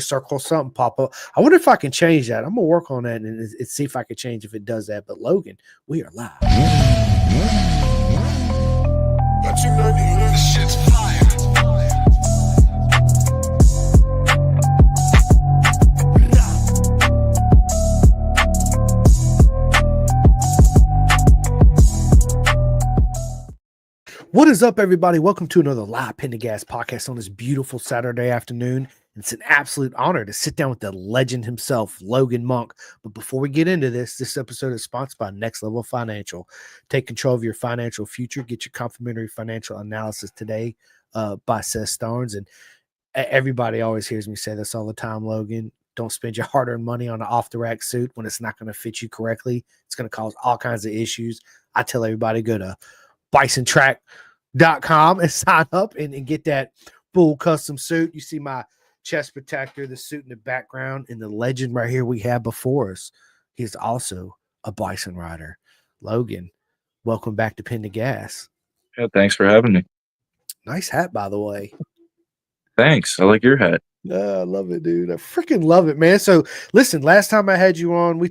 circle, something pop up. I wonder if I can change that. I'm gonna work on that and see if I can change if it does that. But Logan, we are live. This shit's fire. What is up, everybody? Welcome to another live Pin to Gas podcast on this beautiful Saturday afternoon. It's an absolute honor to sit down with the legend himself, Logan Monk. But before we get into this episode is sponsored by Next Level Financial. Take control of your financial future. Get your complimentary financial analysis today by Seth Starnes. And everybody always hears me say this all the time, Logan. Don't spend your hard-earned money on an off-the-rack suit when it's not going to fit you correctly. It's going to cause all kinds of issues. I tell everybody, go to bisontrack.com and sign up and get that full custom suit. You see my chest protector, the suit in the background, and the legend right here we have before us. He's also a bison rider. Logan, welcome back to Pin to Gas. Yeah, thanks for having me. Nice hat, by the way. Thanks. I like your hat. I love it, dude. I freaking love it, man. So listen, last time I had you on, we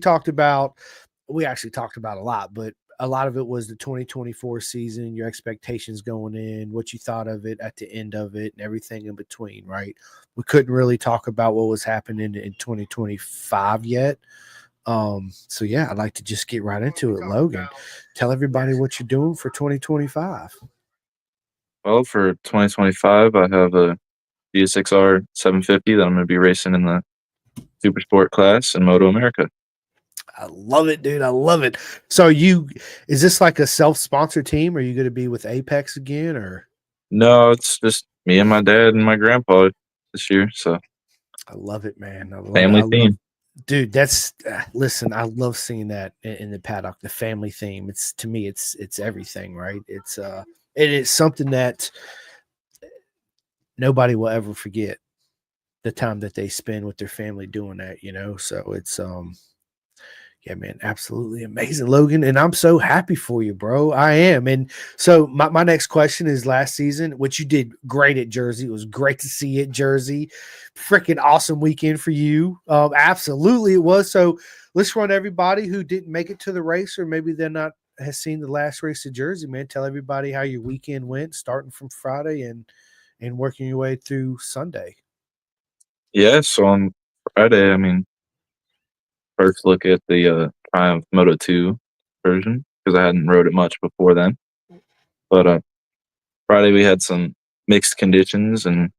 actually talked about a lot, but a lot of it was the 2024 season, your expectations going in, what you thought of it at the end of it, and everything in between, right? We couldn't really talk about what was happening in 2025 yet. So, yeah, I'd like to just get right into it. Logan, tell everybody what you're doing for 2025. Well, for 2025, I have a GSXR 750 that I'm going to be racing in the Super Sport class in Moto America. I love it, dude. I love it. So is this like a self-sponsored team? Are you going to be with Apex again, or? No, it's just me and my dad and my grandpa this year. So I love it, man. Family theme. Dude, that's listen, I love seeing that in the paddock, the family theme. It's, to me, it's everything, right? It is something that nobody will ever forget, the time that they spend with their family doing that, So it's yeah, man, absolutely amazing, Logan. And I'm so happy for you, bro. I am. And so my next question is, last season, which you did great at Jersey. It was great to see you at Jersey. Freaking awesome weekend for you. Absolutely it was. So let's run everybody who didn't make it to the race, or maybe they're not has seen the last race at Jersey, man. Tell everybody how your weekend went, starting from Friday and working your way through Sunday. Yeah, so on Friday, first look at the Triumph Moto 2 version, because I hadn't rode it much before then. But Friday we had some mixed conditions and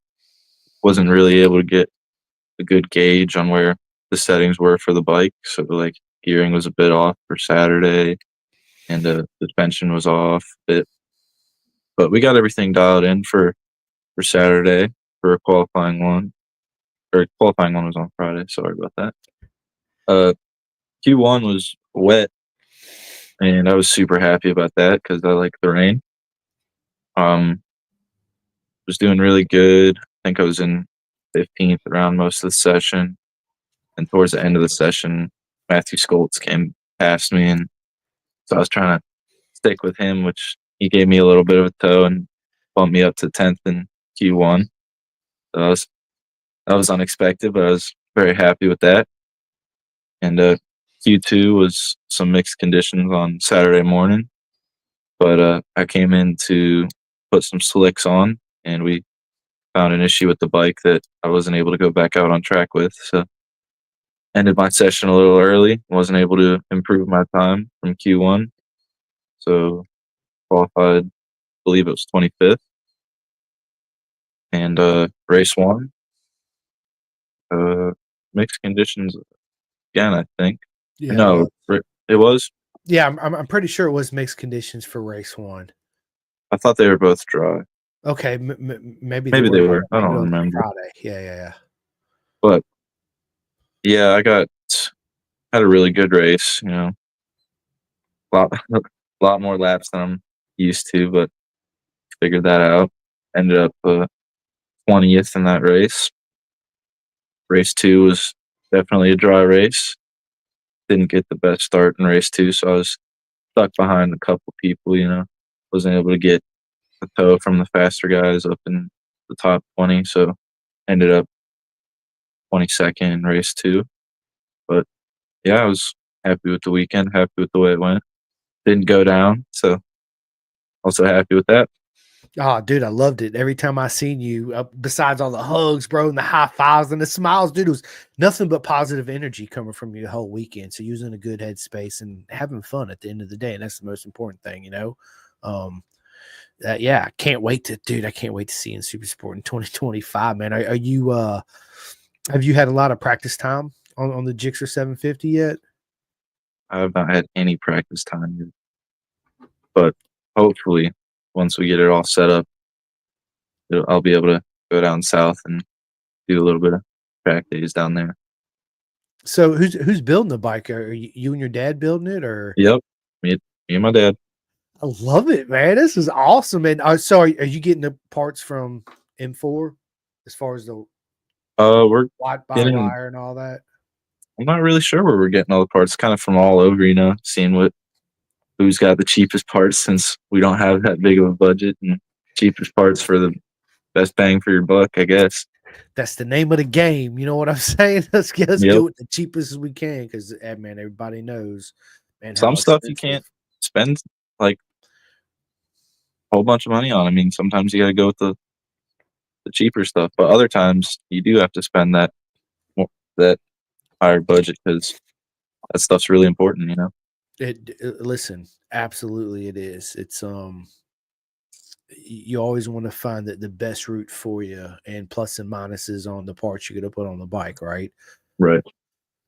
wasn't really able to get a good gauge on where the settings were for the bike. So like gearing was a bit off for Saturday, and the suspension was off a bit. But we got everything dialed in for Saturday for a qualifying one. Or qualifying one was on Friday. Sorry about that. Q1 was wet, and I was super happy about that because I like the rain. Was doing really good. I think I was in 15th around most of the session, and towards the end of the session, Matthew Skoltz came past me, and so I was trying to stick with him, which he gave me a little bit of a tow and bumped me up to 10th in Q1. So that was unexpected, but I was very happy with that. And Q2 was some mixed conditions on Saturday morning, but I came in to put some slicks on, and we found an issue with the bike that I wasn't able to go back out on track with. So ended my session a little early, wasn't able to improve my time from Q1. So qualified, I believe it was 25th. And race one, mixed conditions again, I think. Yeah, no, it was. Yeah, I'm pretty sure it was mixed conditions for race one. I thought they were both dry. Okay, maybe they were. I don't remember. Friday. Yeah. But yeah, had a really good race. A lot more laps than I'm used to, but figured that out. Ended up 20th in that race. Race 2 was definitely a dry race. Didn't get the best start in race 2, so I was stuck behind a couple people. Wasn't able to get a tow from the faster guys up in the top 20, so ended up 22nd in race 2. But yeah, I was happy with the weekend, happy with the way it went. Didn't go down, so also happy with that. Oh, dude, I loved it. Every time I seen you, besides all the hugs, bro, and the high fives and the smiles, dude, it was nothing but positive energy coming from you the whole weekend. So you was in a good headspace and having fun at the end of the day, and that's the most important thing, you know. Yeah, I can't wait to, dude. I can't wait to see you in Super Sport in 2025, man. Are you? Have you had a lot of practice time on the Gixxer 750 yet? I have not had any practice time yet, but hopefully, once we get it all set up, I'll be able to go down south and do a little bit of track days down there. So who's building the bike? Are you and your dad building it, or? Yep, me and my dad. I love it, man. This is awesome. And so are you getting the parts from M4 as far as the We're white by getting. wire and all that? I'm not really sure where we're getting all the parts. Kind of from all over, seeing who's got the cheapest parts since we don't have that big of a budget, and cheapest parts for the best bang for your buck, I guess. That's the name of the game. You know what I'm saying? Let's Yep. do it the cheapest as we can because, man, everybody knows, man, Some how stuff you expensive. can't spend like a whole bunch of money on. I mean, sometimes you got to go with the cheaper stuff, but other times you do have to spend that higher budget because that stuff's really important. Listen, absolutely, it is. It's you always want to find the best route for you, and plus and minuses on the parts you're gonna put on the bike, right? Right.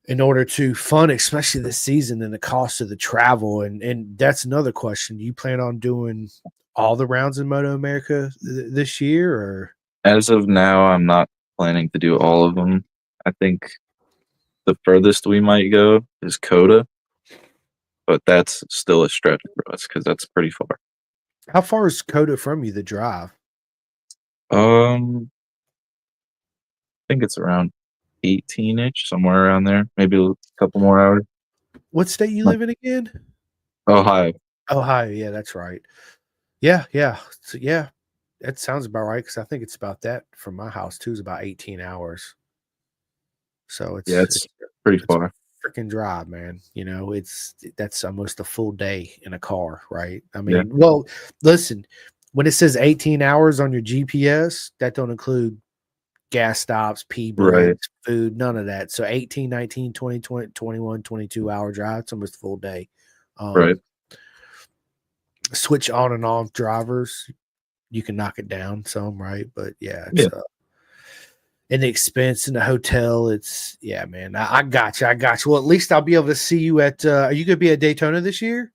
In order to fund, especially this season, and the cost of the travel. And that's another question. Do you plan on doing all the rounds in Moto America this year, or? As of now, I'm not planning to do all of them. I think the furthest we might go is Coda, but that's still a stretch for us because that's pretty far. How far is Coda from you, the drive? I think it's around 18-ish, somewhere around there. Maybe a couple more hours. What state you live in again? Ohio. Ohio. Yeah, that's right. Yeah, yeah. So, yeah, that sounds about right because I think it's about that from my house too. Is about 18 hours. So Yeah, it's pretty it's a far. freaking drive, man. You know, that's almost a full day in a car, right? I Yeah. mean, well, listen, when it says 18 hours on your GPS, that don't include gas stops, pee Right. breaks, food, none of that. So 18, 19, 20, 20, 21, 22-hour drive, it's almost a full day. Right. Switch on and off drivers, you can knock it down some, right? But yeah, it's Yeah. and the expense in the hotel, yeah, man. I got you. I got you. Well, at least I'll be able to see you at are you gonna be at Daytona this year?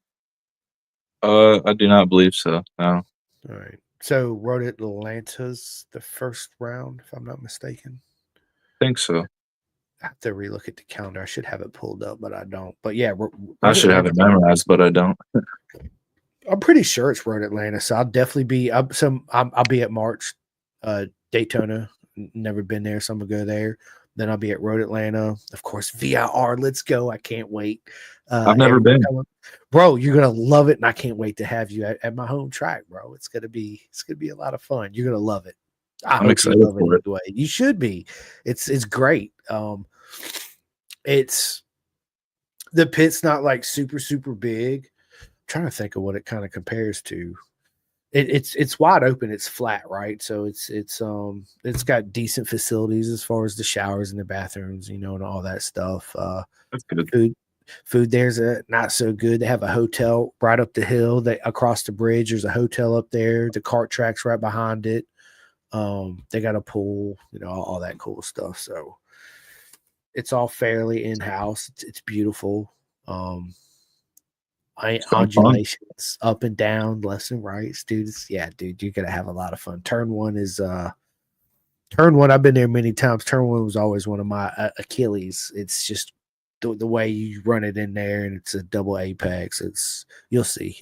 I do not believe so. No. All right. So Road Atlanta's the first round, if I'm not mistaken. I think so. I have to relook at the calendar. I should have it pulled up, but I don't. But yeah, I Road should have it Atlanta. memorized, but I don't. I'm pretty sure it's Road Atlanta, so I'll definitely be up. I'll be at March, Daytona. Never been there, so I'm gonna go there. Then I'll be at Road Atlanta, of course. VIR, let's go! I can't wait. I've never been. Bro. You're gonna love it, and I can't wait to have you at my home track, bro. It's gonna be a lot of fun. You're gonna love it. I I'm hope you excited love it for it. anyway. You should be. It's great. It's the pit's not like super big. I'm trying to think of what it kind of compares to. It's wide open. It's flat, right? So it's got decent facilities as far as the showers and the bathrooms, and all that stuff. That's good. Food there's not so good. They have a hotel right up the hill. Across the bridge. There's a hotel up there. The cart track's right behind it. They got a pool, all that cool stuff. So it's all fairly in house. It's beautiful. Sounds fun. Undulations up and down, left and right, dude. Dude, you're gonna have a lot of fun. Turn one. I've been there many times. Turn one was always one of my Achilles. It's just the way you run it in there, and it's a double apex. You'll see.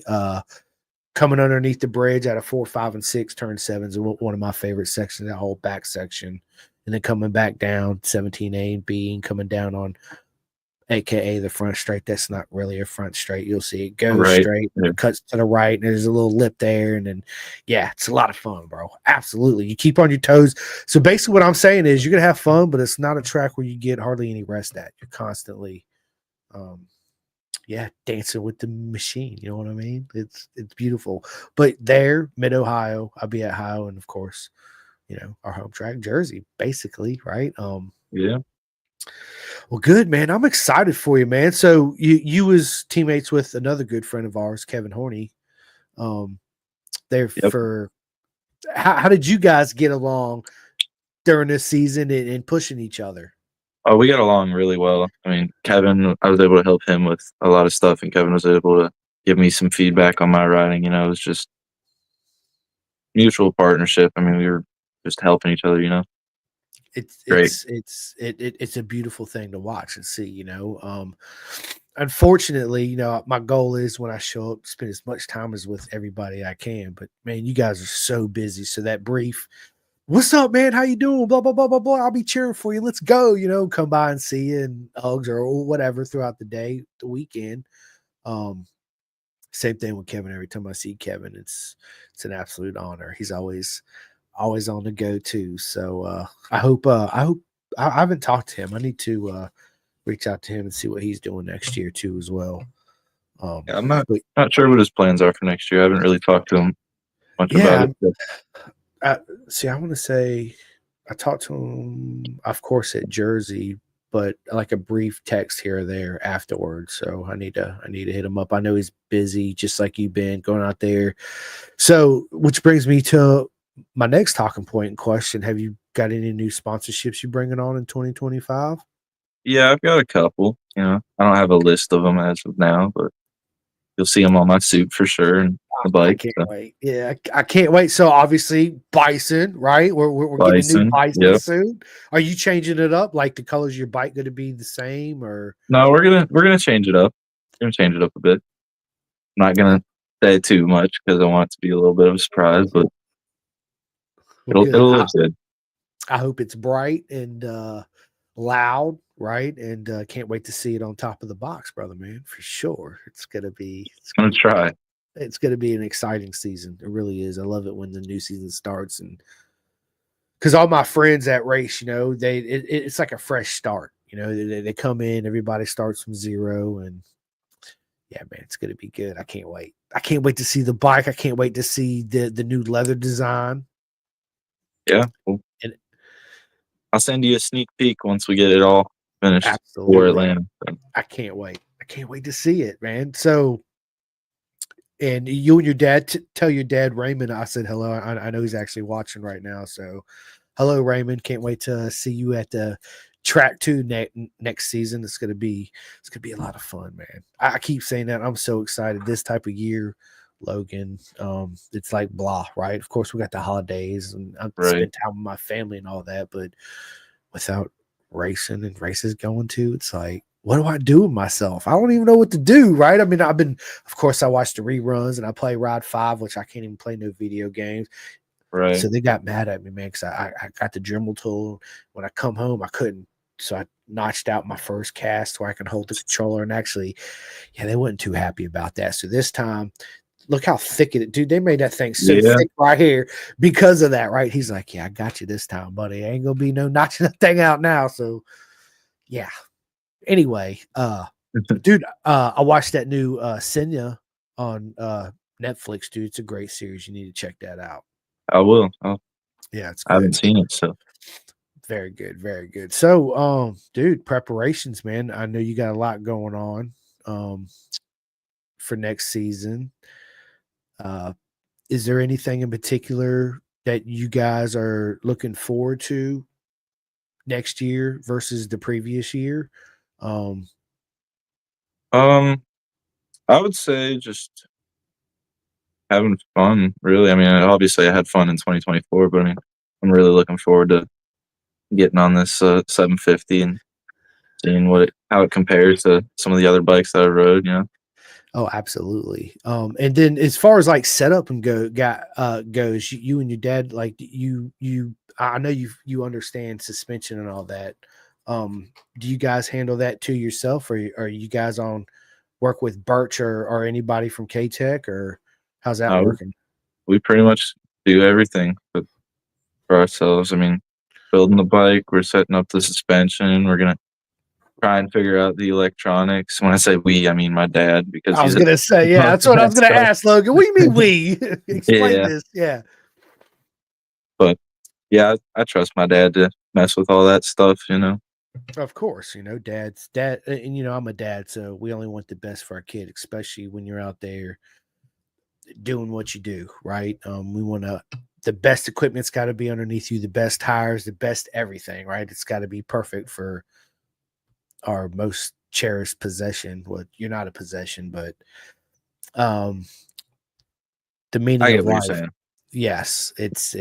Coming underneath the bridge out of 4, 5, and 6, turn 7 is one of my favorite sections. That whole back section, and then coming back down 17A and B, and coming down on aka the front straight. That's not really a front straight. You'll see it goes Right. straight, Yeah. cuts to the right, and there's a little lip there, and then yeah, it's a lot of fun, bro. Absolutely, you keep on your toes. So basically, what I'm saying is, you're gonna have fun, but it's not a track where you get hardly any rest at. You're constantly, um, yeah, dancing with the machine. You know what I mean? It's beautiful. But there, Mid Ohio, I'll be at Ohio, and of course, our home track, Jersey, basically, right? Yeah. Well, good, man. I'm excited for you, man. So you was teammates with another good friend of ours, Kevin Horney. Um, there Yep. for how did you guys get along during this season and pushing each other? Oh, we got along really well. I mean, Kevin, I was able to help him with a lot of stuff, and Kevin was able to give me some feedback on my riding. It was just mutual partnership. I mean, we were just helping each other. It's Great. it's it's it, it it's a beautiful thing to watch and see. Unfortunately, my goal is when I show up, spend as much time as with everybody I can. But man, you guys are so busy. So that brief, what's up, man? How you doing? Blah blah blah blah blah. I'll be cheering for you. Let's go. Come by and see you and hugs or whatever throughout the day, the weekend. Um, Same thing with Kevin. Every time I see Kevin, it's an absolute honor. He's always on the go too. So I haven't talked to him. I need to reach out to him and see what he's doing next year too as well. Yeah, I'm not But not sure what his plans are for next year. I haven't really talked to him much about yeah, it. But see, I want to say I talked to him, of course, at Jersey, but like a brief text here or there afterwards. So I need to hit him up. I know he's busy, just like you've been going out there. So, which brings me to my next talking point and question: have you got any new sponsorships you bringing on in 2025? yeah, I've got a couple. I don't have a list of them as of now, but you'll see them on my suit for sure and the I bike. can't So, wait. Yeah, I can't wait. So obviously, Bison, right? We're getting a new Bison. Bison Yep. soon. Are you changing it up? Like the colors of your bike going to be the same, or No, we're gonna change it up. We're gonna change it up a bit. I'm not gonna say too much because I want it to be a little bit of a surprise, but well, it'll good. it'll look good. I hope it's bright and loud, right? And can't wait to see it on top of the box, brother, man, for sure. I'm gonna try. It's gonna be an exciting season. It really is. I love it when the new season starts, and because all my friends that race, it's like a fresh start. They come in, everybody starts from zero, and yeah, man, it's gonna be good. I can't wait. I can't wait to see the bike. I can't wait to see the new leather design. Yeah. Well, And I'll send you a sneak peek once we get it all finished for absolutely, Atlanta. So, I can't wait. I can't wait to see it, man. So, and you and your dad tell your dad Raymond I said hello. I know he's actually watching right now. So, hello, Raymond. Can't wait to see you at the track two next season. It's gonna be a lot of fun, man. I keep saying that. I'm so excited. This type of year, Logan. It's like blah, right? Of course, we got the holidays and I right. spend time with my family and all that, but without racing and races going to, it's like, what do I do with myself? I don't even know what to do, right? I mean, of course, I watch the reruns and I play Ride 5, which I can't even play no video games. Right. So they got mad at me, man, because I got the Dremel tool. When I come home, I couldn't. So I notched out my first cast where I can hold the controller. And actually, yeah, they weren't too happy about that. So this time, look how thick it is. Dude, they made that thing so Yeah. thick right here because of that, right? He's like, yeah, I got you this time, buddy. Ain't going to be no notching that thing out now. So, yeah. Anyway, dude, I watched that new Senya on Netflix, dude. It's a great series. You need to check that out. I will. Yeah, it's I haven't good. seen it, so Very good, very good. So, dude, preparations, man. I know you got a lot going on for next season. Uh, is there anything in particular that you guys are looking forward to next year versus the previous year? Um, um, I would say just having fun, really. I mean, obviously, I had fun in 2024, but I mean, I'm really looking forward to getting on this 750 and seeing how it compares to some of the other bikes that I rode. oh, absolutely. And then as far as like setup and goes, you and your dad, like I know you understand suspension and all that. Do you guys handle that too yourself, or are you guys on work with Birch or anybody from K Tech, or how's that Uh, we, working? we pretty much do everything for ourselves. I mean, building the bike, we're setting up the suspension. We're gonna try and figure out the electronics. When I say we, I mean my dad because I was he's at gonna say, yeah, most that's of what I was that gonna stuff. ask, Logan. What do you mean we? Explain Yeah, this. Yeah, but yeah, I trust my dad to mess with all that stuff. of course. Dad's dad, and I'm a dad, so we only want the best for our kid, especially when you're out there doing what you do, right? We want to. The best equipment's got to be underneath you, the best tires, the best everything, right? It's got to be perfect for our most cherished possession. Well, you're not a possession, but um the meaning I get of what you're life. saying. Yes, it's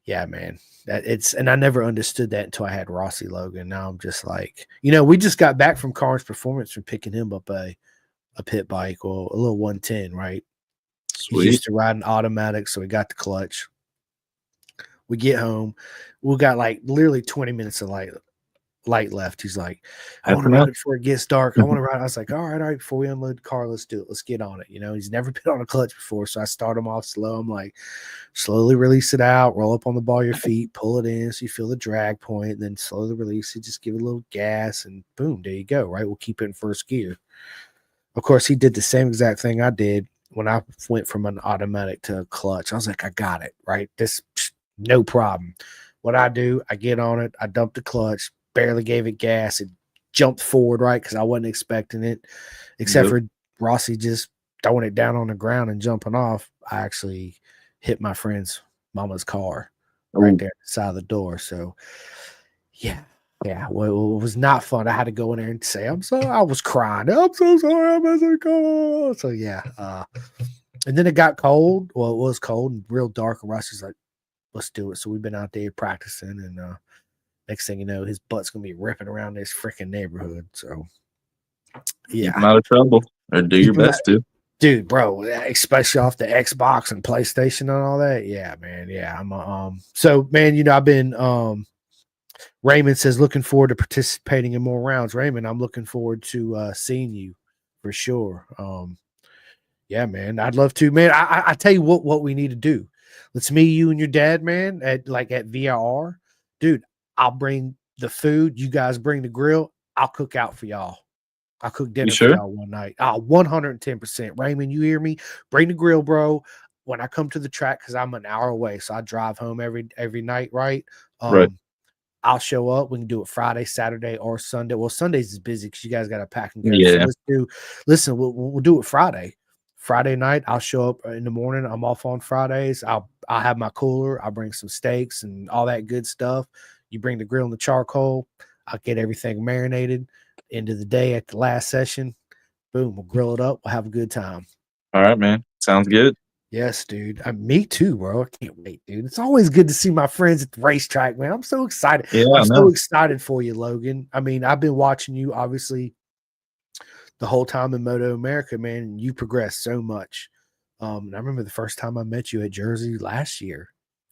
yeah, man. And I never understood that until I had Rossi Logan. Now I'm just like, we just got back from Carnes Performance from picking him up a pit bike or a little 110, right? He's Sweet. used to riding automatic, so he got the clutch. We get home, we got like literally 20 minutes of light left. He's like, I That's want to ride enough. it before it gets dark. I want to ride. I was like, all right, before we unload the car, let's do it. Let's get on it. He's never been on a clutch before. So I start him off slow. I'm like, slowly release it out, roll up on the ball of your feet, pull it in so you feel the drag point, and then slowly release it, just give it a little gas, and boom, there you go, right? We'll keep it in first gear. Of course, he did the same exact thing I did when I went from an automatic to a clutch. I was like, I got it, right? No problem. What I do, I get on it, I dump the clutch, barely gave it gas, it jumped forward, right? Because I wasn't expecting it, except Yep. for Rossi just throwing it down on the ground and jumping off. I actually hit my friend's mama's car right Ooh, there at the side of the door. So, yeah. Yeah, well, it was not fun. I had to go in there and say, I'm sorry. I was crying. I'm so sorry. I'm missing a car. So, yeah. And then it got cold. Well, it was cold and real dark. And Rossi's like, let's do it. So we've been out there practicing, and next thing you know, his butt's gonna be ripping around this freaking neighborhood. So keep him yeah, out of trouble or do your keep him, best to. dude, bro. Especially off the Xbox and PlayStation and all that. Yeah, man. Yeah, I'm. So man, I've been. Raymond says looking forward to participating in more rounds. Raymond, I'm looking forward to seeing you for sure. Yeah, man. I'd love to, man. I tell you what we need to do. Let's meet you and your dad, man, at VIR. Dude, I'll bring the food. You guys bring the grill. I'll cook out for y'all. I'll cook You dinner for sure? y'all one night. 110%. Raymond, you hear me? Bring the grill, bro. When I come to the track, because I'm an hour away, so I drive home every night, right? Right. I'll show up. We can do it Friday, Saturday, or Sunday. Well, Sundays is busy because you guys got to pack and go. So Yeah. listen, we'll do it Friday. Friday night, I'll show up in the morning. I'm off on Fridays. I'll have my cooler. I'll bring some steaks and all that good stuff. You bring the grill and the charcoal. I'll get everything marinated. End of the day at the last session, boom, we'll grill it up. We'll have a good time. All right, man. Sounds good. Yes, dude. Me too, bro. I can't wait, dude. It's always good to see my friends at the racetrack, man. I'm so excited. Yeah, I'm I so know. excited for you, Logan. I mean, I've been watching you obviously the whole time in Moto America, man. And you progressed so much. And I remember the first time I met you at Jersey last year,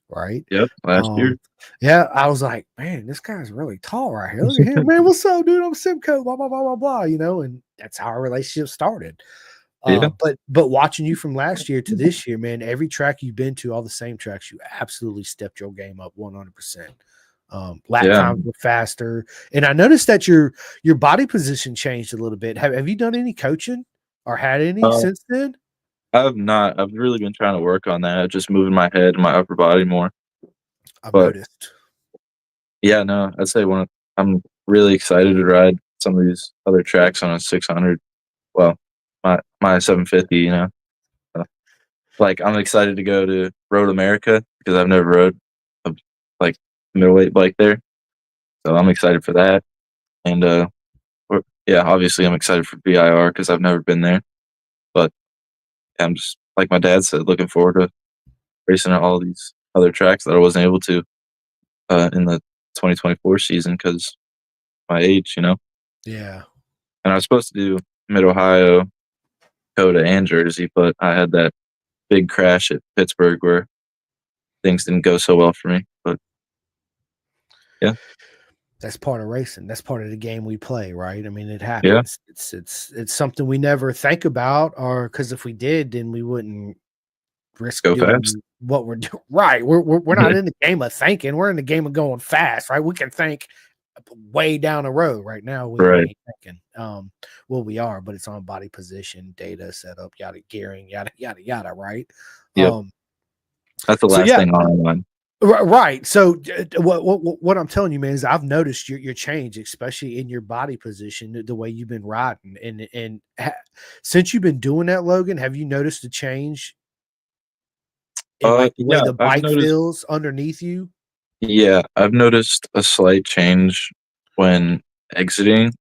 right? Yep. Last year. Um, yeah, I was like, man, this guy's really tall right here. Look at him, man. What's up, dude? I'm Simcoe, blah, blah, blah, blah, blah, and that's how our relationship started. Yeah. But watching you from last year to this year, man, every track you've been to, all the same tracks, you absolutely stepped your game up 100%. Lap Yeah. times were faster, and I noticed that your body position changed a little bit. Have you done any coaching or had any Uh, since then? I've not. I've really been trying to work on that, just moving my head and my upper body more. I've But noticed. yeah, no, I'd say I'm really excited to ride some of these other tracks on a 600. Well, my 750, Uh, like I'm excited to go to Road America because I've never rode a like middleweight bike there, so I'm excited for that. And yeah, obviously I'm excited for VIR because I've never been there. But yeah, I'm just like my dad said, looking forward to racing at all these other tracks that I wasn't able to in the 2024 season because my age. Yeah. And I was supposed to do Mid Ohio, Dakota, and Jersey, but I had that big crash at Pittsburgh where things didn't go so well for me. But yeah, That's part of racing. That's part of the game we play, right? I mean, it Yeah, happens. It's something we never think about, or because if we did, then we wouldn't risk go fast. doing what we're doing. Right? We're not Yeah, in the game of thinking. We're in the game of going fast, right? We can think way down the road. Right now, we right. ain't thinking. Well, we are, but it's on body position, data setup, yada gearing, yada yada yada. Right? Yep. Um. That's the So last yeah, thing on my mind. Right. So what I'm telling you, man, is I've noticed your change, especially in your body position, the way you've been riding, since you've been doing that, Logan, have you noticed a change in like the way Yeah, the I've bike noticed. feels underneath you? Yeah, I've noticed a slight change when exiting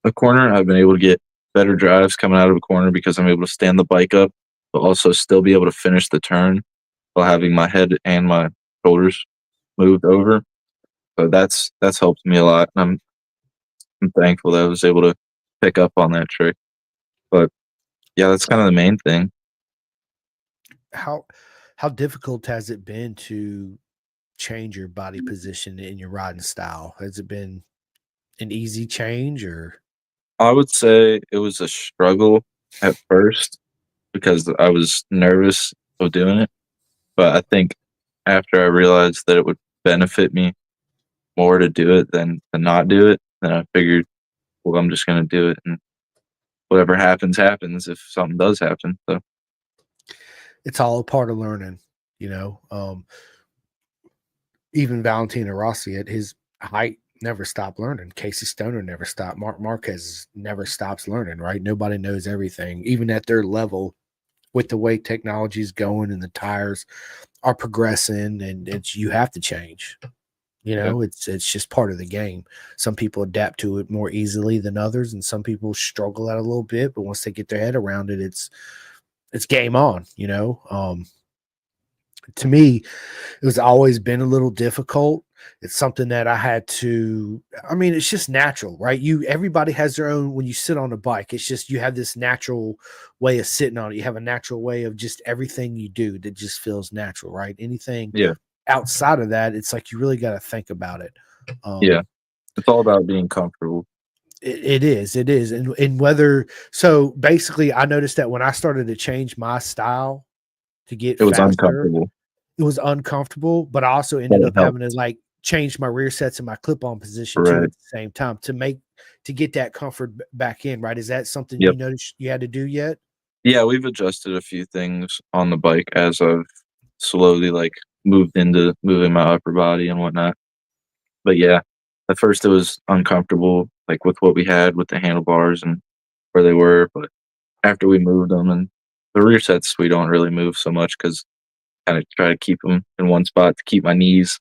a corner. I've been able to get better drives coming out of a corner because I'm able to stand the bike up, but also still be able to finish the turn while having my head and my shoulders moved over. So that's helped me a lot, and I'm thankful that I was able to pick up on that trick. But yeah, that's kind of the main thing. How how difficult has it been to change your body position in your riding style? Has it been an easy change or I would say it was a struggle at first because I was nervous of doing it, but I think after I realized that it would benefit me more to do it than to not do it, then I figured, well, I'm just gonna do it, and whatever happens, happens if something does happen. So it's all a part of learning, you know? Even Valentino Rossi at his height never stopped learning. Casey Stoner never stopped. Mark Marquez never stops learning, right? Nobody knows everything, even at their level with the way technology is going and the tires are progressing and it's you have to change. You yeah, know, it's just part of the game. Some people adapt to it more easily than others, and some people struggle at a little bit, but once they get their head around it, it's game on, you know. To me, it was always been a little difficult. It's something that I had to I mean, it's just natural, right? Everybody has their own when you sit on a bike, it's just you have this natural way of sitting on it. You have a natural way of just everything you do that just feels natural, right? Anything yeah, outside of that, it's like you really got to think about it. yeah. Um, It's all about being comfortable. it is, and whether so basically, I noticed that when I started to change my style to get It was faster, uncomfortable, it was uncomfortable, but I also but ended it up having to, helped. like, change my rear sets and my clip-on position too Right. at the same time to get that comfort back in, right? Is that something you Yep. noticed you had to do yet? Yeah, we've adjusted a few things on the bike as I've slowly like moved into moving my upper body and whatnot. But yeah, at first it was uncomfortable, like with what we had with the handlebars and where they were. But after we moved them and the rear sets, we don't really move so much because kind of try to keep them in one spot to keep my knees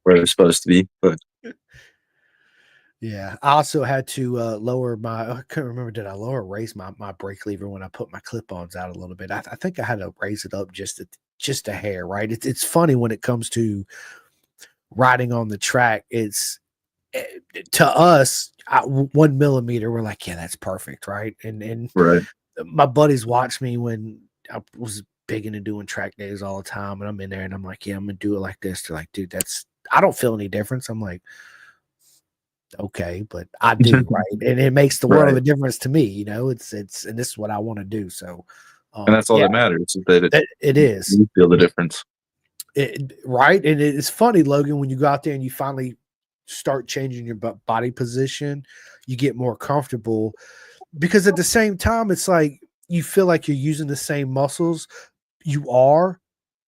where they're supposed to be. But Yeah, I also had to, lower my I couldn't remember, did I lower or raise my brake lever when I put my clip-ons out a little bit? I think I had to raise it up just a hair, right? It's funny when it comes to riding on the track, eh, to us, 1 millimeter, we're like, "Yeah, that's perfect," right? And right. my buddies watch me when I was big into doing track days all the time, and I'm in there and I'm like, "Yeah, I'm gonna do it like this." They're like, "Dude, that's I don't feel any difference." I'm like, "Okay, but I do, right?" And it makes the world of Right. a difference to me, you know. It's and this is what I want to do. So, And that's all yeah, that matters is that it is you feel the difference. right, and it's funny, Logan, when you go out there and you finally start changing your body position, you get more comfortable because at the same time, it's like you feel like you're using the same muscles. You are,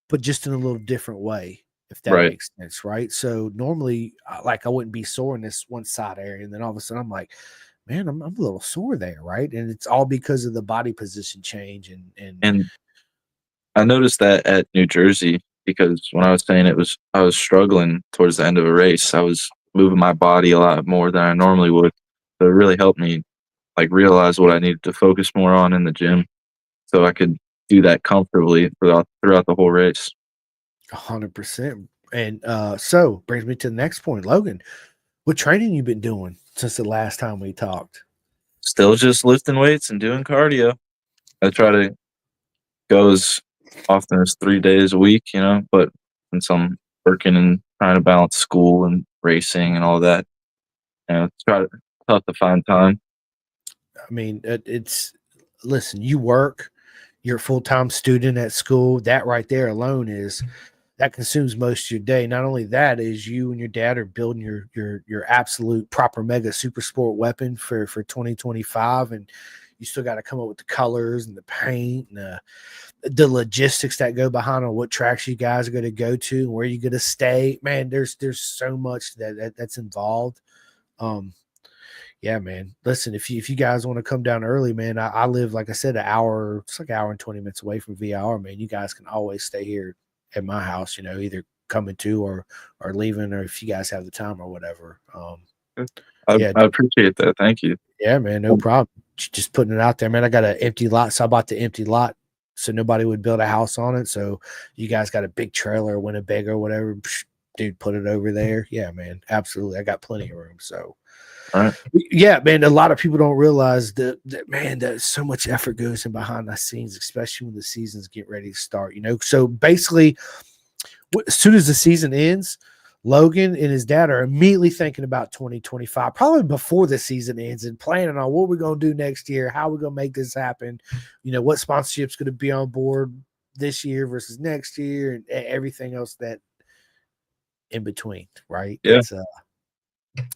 but just in a little different way, if that Right. makes sense, right? So normally, like I wouldn't be sore in this one side area, and then all of a sudden I'm like, man, I'm a little sore there, right? And it's all because of the body position change and And I noticed that at New Jersey because when I was saying I was struggling towards the end of a race, I was moving my body a lot more than I normally would. So it really helped me like realize what I needed to focus more on in the gym so I could do that comfortably throughout the whole race. 100%. And so brings me to the next point, Logan. What training you been doing since the last time we talked? Still just lifting weights and doing cardio. I try to go as often as 3 days a week, but since I'm working and trying to balance school and racing and all that, try to tough to find time. I mean, listen, you work, you're a full-time student at school. That right there alone is that consumes most of your day. Not only that is you and your dad are building your absolute proper mega super sport weapon for 2025, and you still got to come up with the colors and the paint and the logistics that go behind on what tracks you guys are going to go to and where you're going to stay. Man, there's so much that's involved. Um, yeah, man. Listen, if you guys want to come down early, man, I live, like I said, it's like an hour and 20 minutes away from VIR, man. You guys can always stay here at my house, either coming to or leaving, or if you guys have the time or whatever. Yeah, I appreciate that. Thank you. yeah, man, no problem. Just putting it out there, man. I got an empty lot, so I bought the empty lot so nobody would build a house on it. So you guys got a big trailer, Winnebago, or whatever, dude, put it over there. Yeah, man, absolutely. I got plenty of room. So All right. yeah, man, a lot of people don't realize that man, that so much effort goes in behind the scenes, especially when the seasons get ready to start. So basically, as soon as the season ends, Logan and his dad are immediately thinking about 2025, probably before the season ends, and planning on what we're going to do next year, how we're going to make this happen, what sponsorship's going to be on board this year versus next year, and everything else that in between, right? Yeah. It's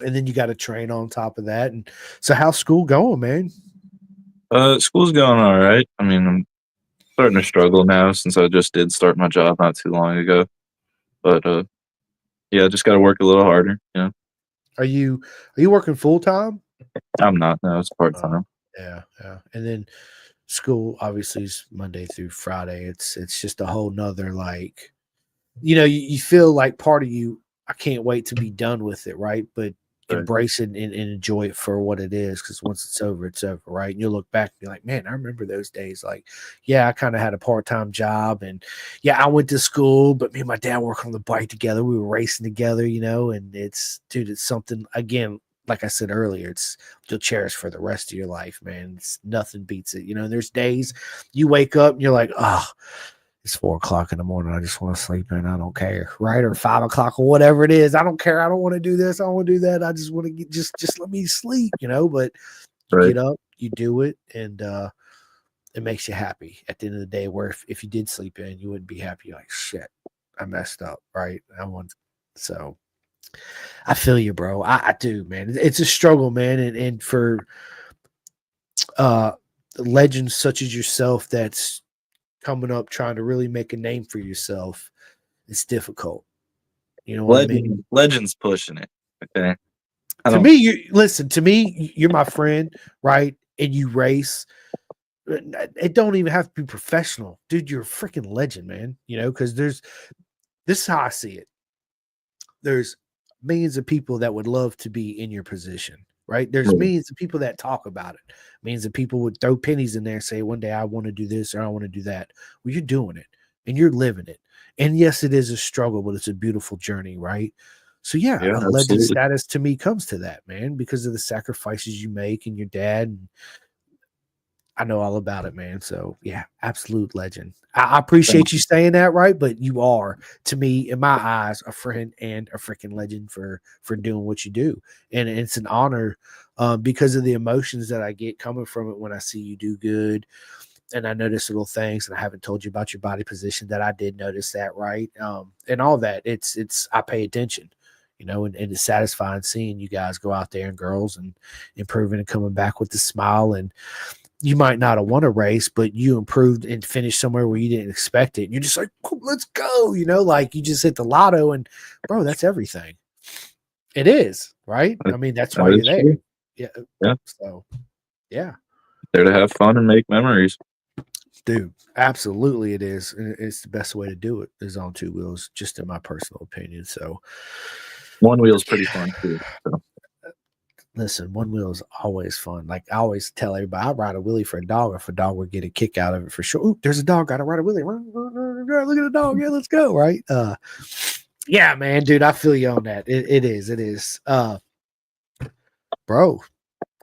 and then you got to train on top of that. And so, how's school going, man? School's going all right. I mean, I'm starting to struggle now since I just did start my job not too long ago. But yeah, I just got to work a little harder. Are you working full time? I'm not. No, it's part time. Yeah. And then school obviously is Monday through Friday. It's just a whole nother you feel like part of you, I can't wait to be done with it, right? But Right. embrace it and enjoy it for what it is, because once it's over, right? And you'll look back and be like, man, I remember those days. Like, yeah, I kind of had a part-time job, and yeah, I went to school, but me and my dad worked on the bike together. We were racing together, and it's something, again, like I said earlier, you'll cherish for the rest of your life, man. Nothing beats it. There's days you wake up and you're like, oh, it's 4 o'clock in the morning. I just want to sleep, and I don't care, right? Or 5 o'clock or whatever it is. I don't care. I don't want to do this. I don't want to do that. I just want to just let me sleep, But you Right. get up, you do it, and it makes you happy at the end of the day. Where if you did sleep in, you wouldn't be happy. You're like, shit, I messed up, right? So I feel you, bro. I do, man. It's a struggle, man, and for legends such as yourself that's coming up trying to really make a name for yourself, it's difficult. You know what I mean? Legends pushing it. Okay. To me, you're my friend, right? And you race. It don't even have to be professional, dude. You're a freaking legend, man. Because this is how I see it. There's millions of people that would love to be in your position, right? There's millions of people that talk about it. Millions of people would throw pennies in there and say, one day I want to do this or I want to do that. Well, you're doing it and you're living it. And yes, it is a struggle, but it's a beautiful journey, right? So yeah, a legend status to me comes to that, man, because of the sacrifices you make and your dad. And I know all about it, man. So yeah, absolute legend. I appreciate you saying that, right? But you are, to me, in my eyes, a friend and a freaking legend for doing what you do, and it's an honor because of the emotions that I get coming from it when I see you do good, and I notice little things. And I haven't told you about your body position that I did notice that, right? And all that. It's I pay attention. And it's satisfying seeing you guys go out there and girls and improving and coming back with the smile. And you might not have won a race, but you improved and finished somewhere where you didn't expect it. And you're just like, cool, let's go. Like you just hit the lotto, and bro, that's everything. It is, right? I mean, that's why you're there. Yeah. So, yeah. There to have fun and make memories. Dude, absolutely it is. And it's the best way to do it is on two wheels, just in my personal opinion. So, one wheel's pretty fun too. So. Listen, one wheel is always fun. Like I always tell everybody, I ride a wheelie for a dog. If a dog would get a kick out of it for sure. Ooh, there's a dog. Got to ride a wheelie. Look at the dog. Yeah, let's go. Right. Yeah, man, dude, I feel you on that. It is. Bro,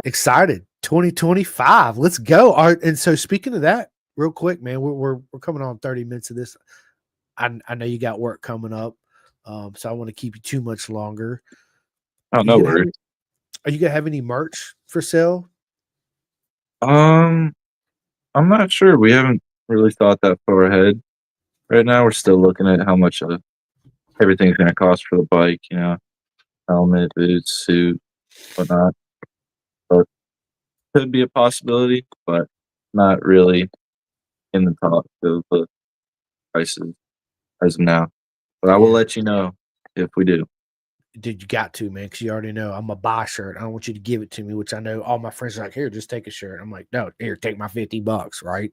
excited. 2025. Let's go. All right, and so speaking of that, real quick, man, we're coming on 30 minutes of this. I know you got work coming up, so I want to keep you too much longer. Oh, no worries. Are you gonna have any merch for sale? Um, I'm not sure. We haven't really thought that far ahead. Right now, we're still looking at how much everything's going to cost for the bike. Helmet, boots, suit, whatnot. But could be a possibility, but not really in the top of the prices as of now. But I will Yeah. let you know if we do. Dude, you got to, man, because you already know I'm a buy shirt. I don't want you to give it to me, which I know all my friends are like, here, just take a shirt. I'm like, no, here, take my $50, right?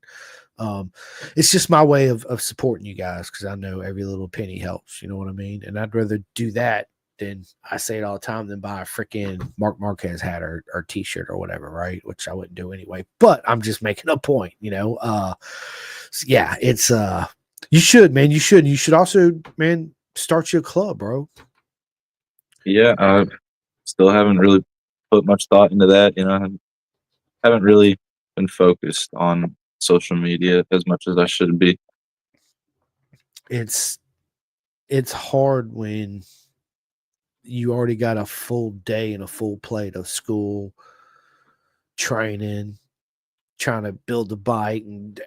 Um, it's just my way of supporting you guys because I know every little penny helps. You know what I mean? And I'd rather do that than I say it all the time than buy a freaking Mark Marquez hat or t-shirt or whatever, right? Which I wouldn't do anyway. But I'm just making a point, yeah, it's you should, man. You should. You should also, man, start your club, bro. Yeah, I still haven't really put much thought into that. Haven't really been focused on social media as much as I should be. It's hard when you already got a full day and a full plate of school, training, trying to build the bike, and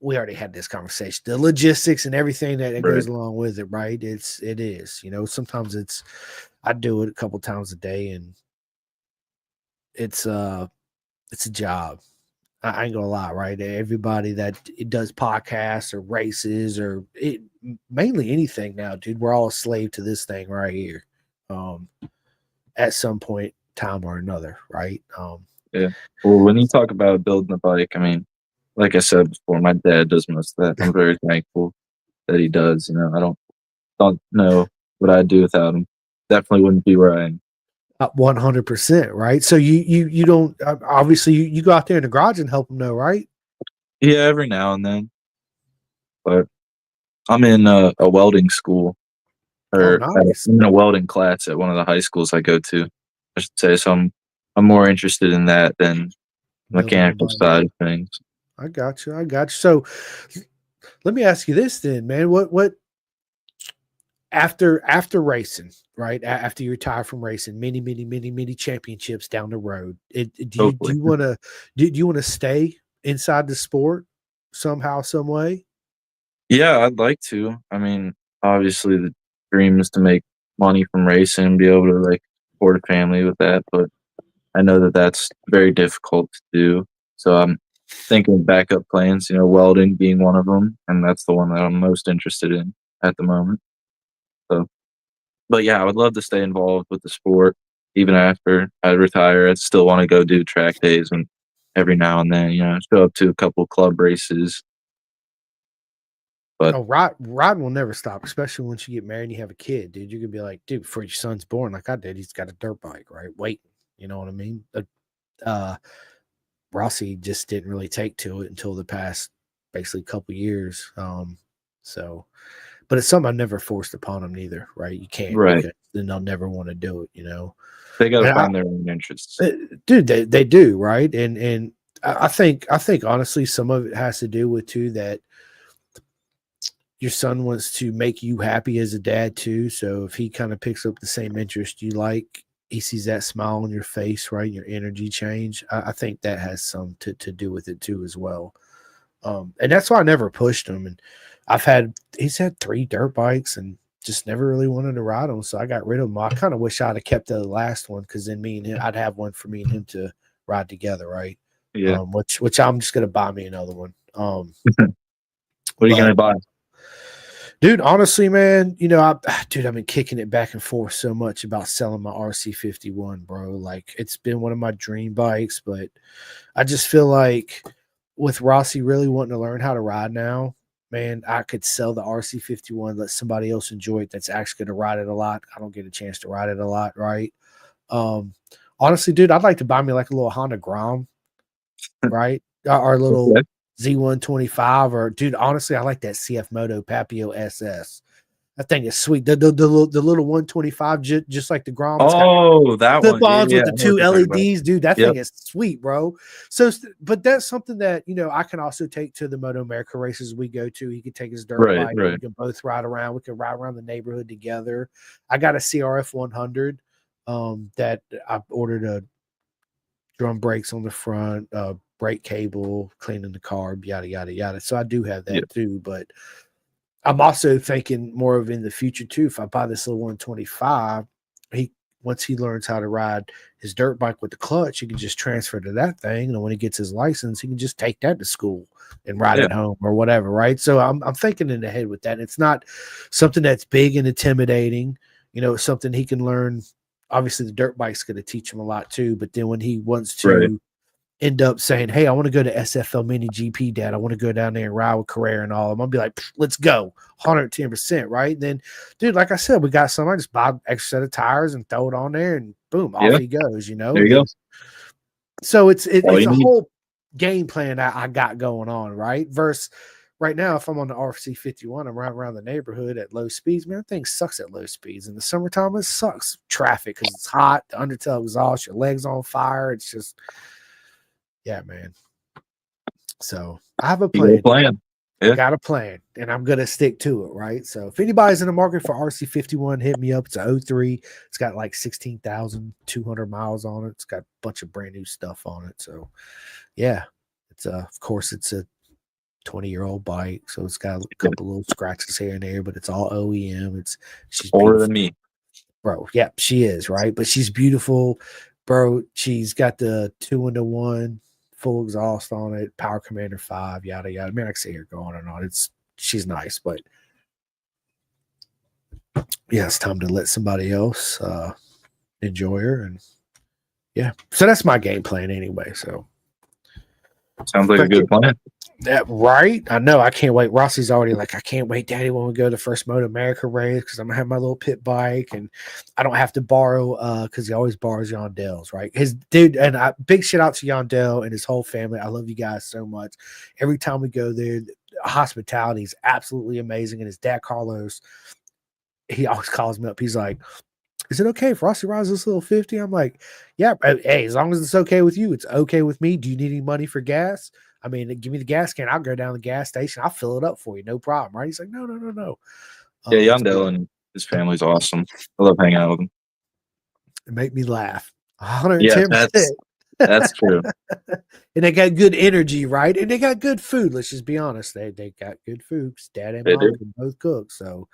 we already had this conversation. The logistics and everything that Right. goes along with it, right? It is, sometimes I do it a couple times a day, and it's it's a job. I ain't gonna lie, right? Everybody that it does podcasts or races or mainly anything now, dude, we're all a slave to this thing right here. Um, at some point, time or another, right? Yeah. Well, when you talk about building a bike, I mean, like I said before, my dad does most of that. I'm very thankful that he does. I don't know what I'd do without him. Definitely wouldn't be where I am. 100%, right? So you don't obviously you go out there in the garage and help them, though, right? Yeah, every now and then. But I'm in a welding school, Oh, or nice. I'm in a welding class at one of the high schools I go to, I should say. So I'm more interested in that than Building the mechanical bike. side of things. I got you. I got you. So let me ask you this then, man. What after racing, right? After you retire from racing, many championships down the road. Do Hopefully. you want to do you want to stay inside the sport somehow, some way? Yeah, I'd like to. I mean, obviously the dream is to make money from racing and be able to support a family with that, but I know that that's very difficult to do. So I'm thinking backup plans, welding being one of them, and that's the one that I'm most interested in at the moment. So, but yeah, I would love to stay involved with the sport even after I retire. I'd still want to go do track days and every now and then, show up to a couple club races. But Oh, riding will never stop, especially once you get married and you have a kid, dude. You could be like, dude, before your son's born, like I did, he's got a dirt bike, right? Waiting, you know what I mean? Uh, Rossi just didn't really take to it until the past basically couple years. So, but it's something I never forced upon them neither, right? You can't right, because then they'll never want to do it. they got to And find their own interests. dude, they do, right? And I think honestly, some of it has to do with too that your son wants to make you happy as a dad too. So if he kind of picks up the same interest you like, he sees that smile on your face, right? Your energy change. I think that has some to do with it too as well. And that's why I never pushed him. And he's had 3 dirt bikes and just never really wanted to ride them. So I got rid of them. I kind of wish I'd have kept the last one because then me and him, I'd have one for me and him to ride together, right? Yeah. Which I'm just gonna buy me another one. What are you But gonna buy? dude, honestly, man, dude, I've been kicking it back and forth so much about selling my RC51, bro. Like, it's been one of my dream bikes, but I just feel like with Rossi really wanting to learn how to ride now, man, I could sell the RC51, let somebody else enjoy it that's actually going to ride it a lot. I don't get a chance to ride it a lot, right? Um, honestly, dude, I'd like to buy me like a little Honda Grom, right? Our little Okay. Z125, or dude, honestly, I like that CF Moto Papio SS. That thing is sweet. The little 125, just like the Grom, it's got Oh, that one. Yeah, clip-ons yeah, with the I know what 2 you're talking about. LEDs, dude. That Yep. thing is sweet, bro. So, but that's something that I can also take to the Moto America races we go to. He could take his dirt Right, bike. We right. can both ride around. We can ride around the neighborhood together. I got a CRF 100. that I ordered a drum brakes on the front, brake cable, cleaning the carb, yada yada yada. So I do have Yeah. that too, but I'm also thinking more of in the future too. If I buy this little 125, he once he learns how to ride his dirt bike with the clutch, he can just transfer to that thing. And when he gets his license, he can just take that to school and ride Yeah. it home or whatever. Right. So I'm thinking in the head with that. It's not something that's big and intimidating. It's something he can learn. Obviously, the dirt bike's going to teach him a lot too. But then when he wants Right. to end up saying, "Hey, I want to go to SFL Mini GP, Dad. I want to go down there and ride with Carrera and all." I'm gonna be like, "Let's go, 110%." Right? And then, dude, like I said, we got some. I just buy an extra set of tires and throw it on there, and boom, off Yeah. he goes. There you go. And so it's All it's you a need. whole game plan that I got going on. Right? Versus right now, if I'm on the RC 51, I'm riding around the neighborhood at low speeds. Man, that thing sucks at low speeds. In the summertime, it sucks traffic because it's hot, the undertail exhaust, your legs on fire. It's just, yeah, man. So I have a You got a plan. plan. Yeah. Got a plan, and I'm gonna stick to it, right? So if anybody's in the market for RC51, hit me up. It's a 03. It's got like 16,200 miles on it. It's got a bunch of brand new stuff on it. So yeah, it's of course it's a 20-year-old bike, so it's got a couple little scratches here and there, but it's all OEM. She's Older beautiful, than me. bro. Yeah, she is, right? But she's beautiful, bro. She's got the 2-in-1 full exhaust on it, Power Commander 5, yada yada. Man, I can see her going and on. She's nice, but yeah, it's time to let somebody else enjoy her. And yeah, so that's my game plan anyway. So Sounds like a good plan. that right? I know. I can't wait. Rossi's already like, I can't wait, Daddy, when we go to the first Moto America race because I'm gonna have my little pit bike and I don't have to borrow because he always borrows Yondel's, right? His dude, and big shout out to Yondell and his whole family. I love you guys so much. Every time we go there, hospitality is absolutely amazing. And his dad Carlos, he always calls me up. He's like, "Is it okay if Rossi rides this little 50?" I'm like, "Yeah, hey, as long as it's okay with you, it's okay with me. Do you need any money for gas? I mean, give me the gas can. I'll go down to the gas station. I'll fill it up for you. No problem." Right? He's like, "No, no, no, no." Yeah, So Yandel and his family's awesome. I love hanging out with him. it make me laugh. Yeah, 110%. that's true. And they got good energy, right? And they got good food. Let's just be honest. They got good food. Dad and They mom do. can both cook. So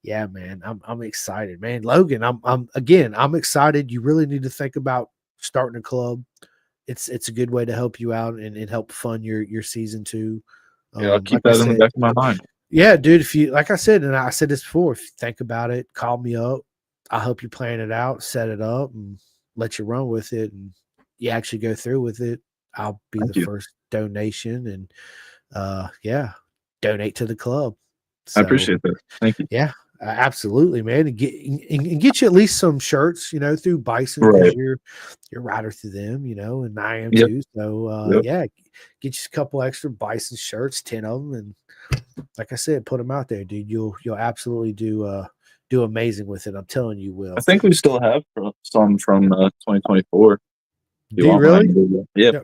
yeah, man, I'm excited, man. Logan, I'm excited. You really need to think about starting a club. It's a good way to help you out and help fund your season too. Yeah, I'll keep Like I that in the said, back of my mind. yeah, dude. If you like I said, and I said this before, if you think about it, call me up. I'll help you plan it out, set it up, and let you run with it. And you actually go through with it. I'll be the Thank you. first donation, and yeah, donate to the club. I So appreciate that. Thank you. yeah, absolutely, man. And get you at least some shirts, through Bison because Right. you're rider through them, and I am Yep. too. So Yep. yeah, get you a couple extra Bison shirts, 10 of them, and like I said, put them out there, dude. You'll absolutely do amazing with it. I'm telling you, I will. think we still have some from 2024. If you Do you want one, I really? can do that. Yeah.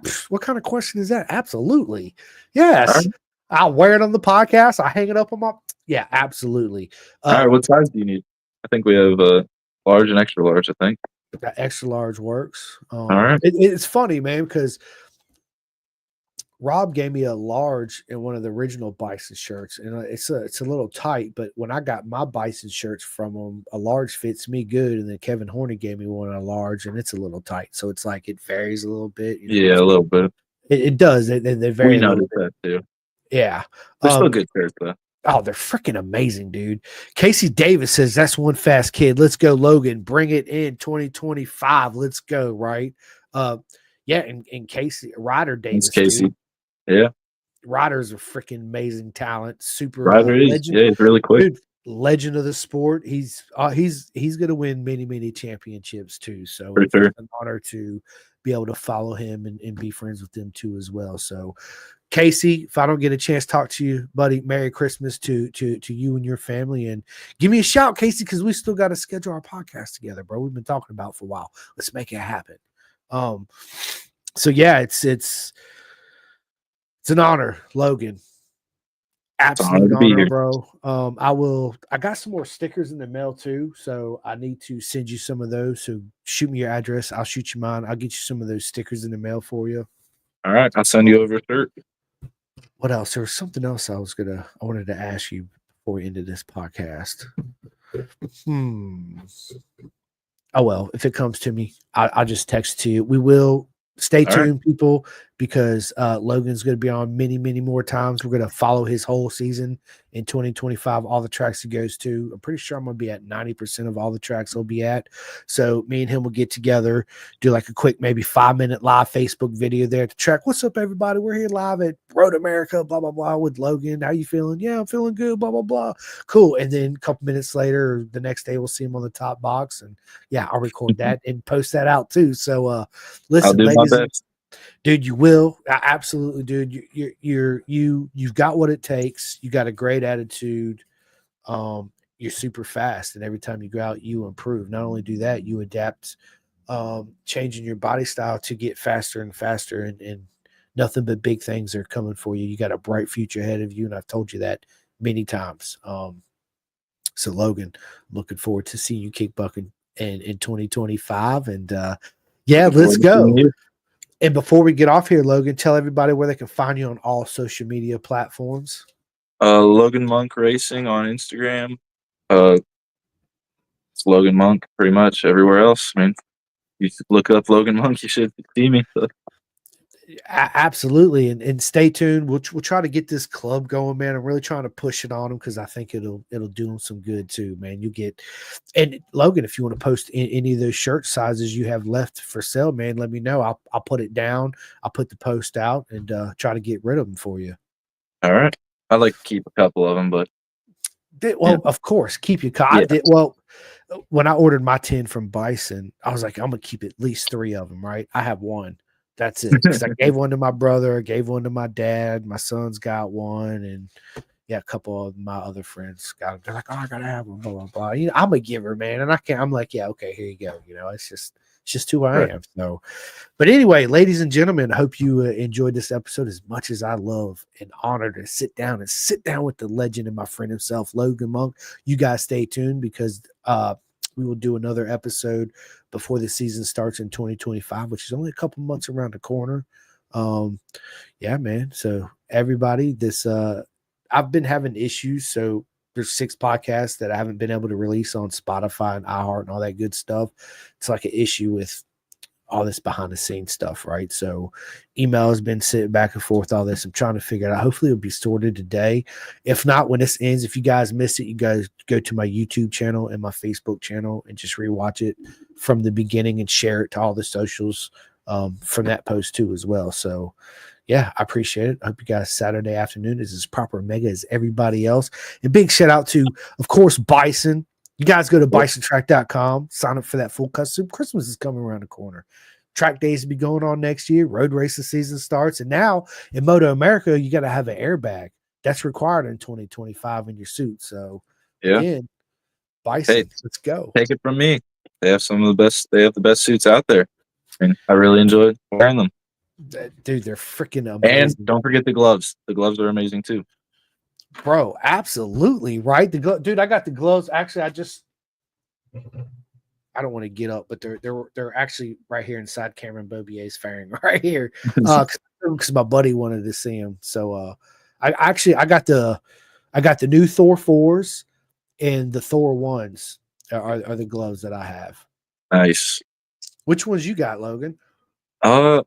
Yeah. What kind of question is that? Absolutely. All right. Yes. I'll wear it on the podcast. I hang it up on my. Yeah, absolutely. All right. What size do you need? I think we have large and extra large. I think. That extra large works. All right. It's funny, man, because Rob gave me a large in one of the original Bison shirts, and it's a little tight. But when I got my Bison shirts from him, a large fits me good, and then Kevin Horney gave me one a large, and it's a little tight. So it's like it varies a little bit. Yeah, a little bit. It does. They vary We a little noticed bit. that too. Yeah. They're still good shirts though. Oh, they're freaking amazing, dude. Casey Davis says that's one fast kid. Let's go, Logan. Bring it in 2025. Let's go, right? Yeah, and Casey Ryder Davis, It's Casey. dude. Yeah. Ryder's a freaking amazing talent. Super Ryder is. legend. Yeah, he's really quick. Dude, legend of the sport. He's gonna win many championships too. So For sure. it's an honor to be able to follow him and be friends with them too as well. So Casey, if I don't get a chance to talk to you, buddy, Merry Christmas to you and your family. And give me a shout, Casey, because we still got to schedule our podcast together, bro. We've been talking about it for a while. Let's make it happen. So yeah, it's an honor, Logan. It's an honor Absolute to be honor, here. bro. I got some more stickers in the mail too, so I need to send you some of those. So shoot me your address. I'll shoot you mine. I'll get you some of those stickers in the mail for you. All right, I'll send you over a shirt. What else? There was something else I wanted to ask you before we ended this podcast. Hmm. Oh well, if it comes to me, I'll just text to you. We will stay All right, tuned, people, because Logan's going to be on many, many more times. We're going to follow his whole season in 2025, all the tracks he goes to. I'm pretty sure I'm going to be at 90% of all the tracks he'll be at. So me and him will get together, do like a quick, maybe 5-minute live Facebook video there at the track. What's up, everybody? We're here live at Road America, blah, blah, blah, with Logan. How you feeling? Yeah, I'm feeling good, blah, blah, blah. Cool. And then a couple minutes later, the next day, we'll see him on the top box. And yeah, I'll record that and post that out too. So I'll listen, do my ladies, best. dude, you will. Absolutely, dude. You've got what it takes. You got a great attitude. You're super fast, and every time you go out, you improve. Not only do that, you adapt, changing your body style to get faster and faster, and nothing but big things are coming for you. You got a bright future ahead of you, and I've told you that many times. So Logan, looking forward to seeing you kick bucking in 2025. And yeah, Looking let's forward to seeing go. you. And before we get off here, Logan, tell everybody where they can find you on all social media platforms. Logan Monk Racing on Instagram. Uh, it's Logan Monk pretty much everywhere else. I mean, you look up Logan Monk, you should see me. Absolutely, and stay tuned. We'll try to get this club going, man. I'm really trying to push it on them because I think it'll do them some good too, man. You get and Logan, if you want to post any of those shirt sizes you have left for sale, man, let me know. I'll put it down. I'll put the post out and try to get rid of them for you. All right, I'd like to keep a couple of them, but Well, of course, keep your car. I yeah, did well when I ordered my 10 from Bison. I was like, I'm gonna keep at least 3 of them. Right, I have one. That's it. Because I gave one to my brother, gave one to my dad. My son's got one, and yeah, a couple of my other friends got them. They're like, oh, I gotta have them. Blah blah blah. You know, I'm a giver, man, and I can't. I'm like, yeah, okay, here you go. You know, it's just who I right. am. So, but anyway, ladies and gentlemen, I hope you enjoyed this episode as much as I love and honor to sit down with the legend and my friend himself, Logan Monk. You guys stay tuned because we will do another episode before the season starts in 2025, which is only a couple months around the corner. Yeah, man. So everybody, I've been having issues. So there's 6 podcasts that I haven't been able to release on Spotify and iHeart and all that good stuff. It's like an issue with all this behind the scenes stuff, right? So email has been sitting back and forth, all this. I'm trying to figure it out. Hopefully it'll be sorted today. If not, when this ends, if you guys missed it, you guys go to my YouTube channel and my Facebook channel and just rewatch it from the beginning and share it to all the socials from that post too as well. So yeah, I appreciate it. I hope you guys Saturday afternoon is as proper mega as everybody else. And big shout out to, of course, Bison. You guys go to bisontrack.com, sign up for that full custom. Christmas is coming around the corner. Track days will be going on next year. Road racing season starts. And now in Moto America, you got to have an airbag. That's required in 2025 in your suit. So Yeah. again, Bison, Hey, let's go. take it from me. They have some of the best. They have the best suits out there, and I really enjoyed wearing them. Dude, they're freaking And amazing. don't forget the gloves. The gloves are amazing too. Bro, absolutely, right? Dude, I got the gloves. Actually, I don't want to get up, but they're actually right here inside Cameron Bobier's fairing right here. Because my buddy wanted to see them. So I got the new Thor 4s and the Thor 1s are the gloves that I have. Nice. Which ones you got, Logan? I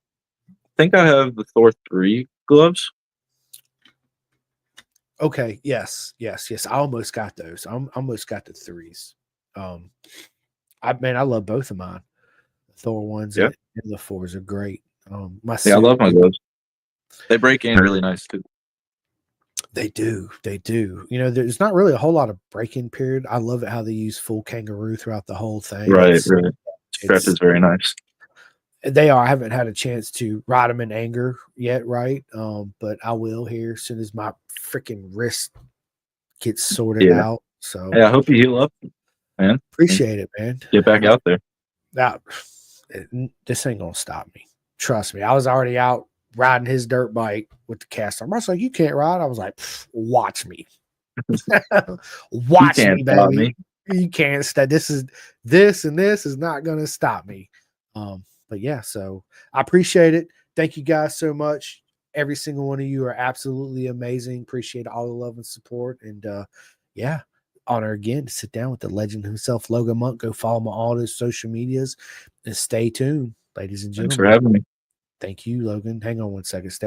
think I have the Thor 3 gloves. Okay, yes. I almost got those. I almost got the 3s. I love both of mine. The Thor 1s Yeah. and the 4s are great. My Yeah, I suit, love my gloves. They break in really nice too. They do. You know, there's not really a whole lot of break-in period. I love it how they use full kangaroo throughout the whole thing. Right. Strap is very nice. They are. I haven't had a chance to ride them in anger yet, right? But I will here as soon as my freaking wrist gets sorted out. So hey, I hope you heal up, man. Appreciate it, man. Get back out there. Now, this ain't gonna stop me. Trust me. I was already out riding his dirt bike with the cast on. I was like, you can't ride. I was like, watch me. You Watch can't me, stop baby. me. You can't stop. This is not going to stop me. But yeah, so I appreciate it. Thank you guys so much. Every single one of you are absolutely amazing. Appreciate all the love and support. And yeah, honor again to sit down with the legend himself, Logan Monk. Go follow him on all his social medias and stay tuned, ladies and Thanks for gentlemen. having me. Thank you, Logan. Hang on one second. Stay